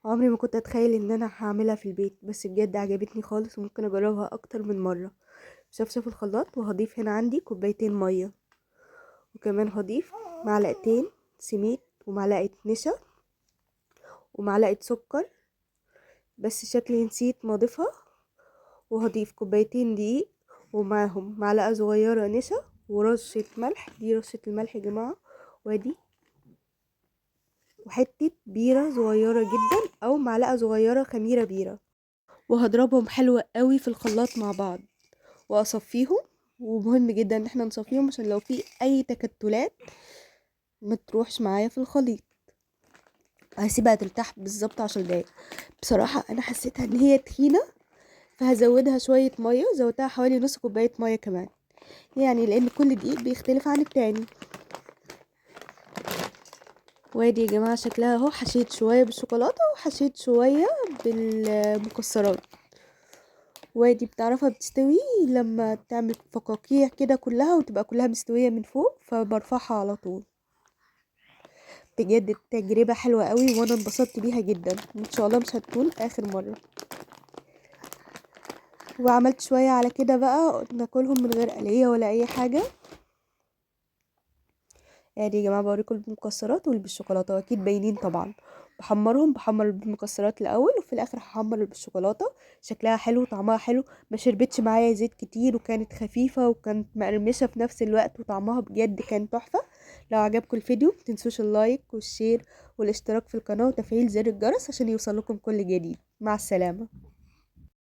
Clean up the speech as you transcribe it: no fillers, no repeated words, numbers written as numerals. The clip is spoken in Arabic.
عمري ما كنت اتخيل ان انا هعملها في البيت، بس بجد عجبتني خالص وممكن اجربها اكتر من مرة. شفشف الخلاط، وهضيف هنا عندي كوبايتين مية، وكمان هضيف معلقتين سميد ومعلقة نشا ومعلقة سكر، بس شكلي نسيت ما اضيفها. وهضيف كوبايتين دقيق ومعاهم معلقة صغيرة نشا ورشة ملح، دي رشة الملح يا جماعة، وادي وحتة بيرة صغيرة جدا او معلقة صغيرة خميرة بيرة، وهضربهم حلو قوي في الخلاط مع بعض واصفيهم. ومهم جدا ان احنا نصفيهم عشان لو في اي تكتلات ما تروحش معايا في الخليط. هسيبها ترتاح بالظبط 10 دقايق. بصراحة انا حسيتها ان هي تخينة، فهزودها شوية مية، زودتها حوالي نص كوباية مية كمان، يعني لان كل دقيق بيختلف عن التاني. وادي يا جماعة شكلها اهو، حشيت شوية بالشوكولاتة وحشيت شوية بالمكسرات. وادي بتعرفها بتستوي لما تعمل فقاقيع كده كلها وتبقى كلها مستوية من فوق، فبرفعها على طول. بجد التجربة حلوة قوي وانا انبسطت بيها جدا، ان شاء الله مش هتكون اخر مرة. وعملت شوية على كده بقى ناكلهم من غير قلية ولا اي حاجة. يعني يا جماعة بوريكم بالمكسرات واللي بالشوكولاتة، واكيد باينين طبعا. بحمر بالمكسرات الاول وفي الاخر هحمر بالشوكولاتة. شكلها حلو وطعمها حلو، ما شربتش معايا زيت كتير، وكانت خفيفة وكانت مقرمشة في نفس الوقت، وطعمها بجد كان تحفة. لو عجبكم الفيديو متنسوش اللايك والشير والاشتراك في القناة وتفعيل زر الجرس عشان يوصلكم كل جديد. مع السلامة.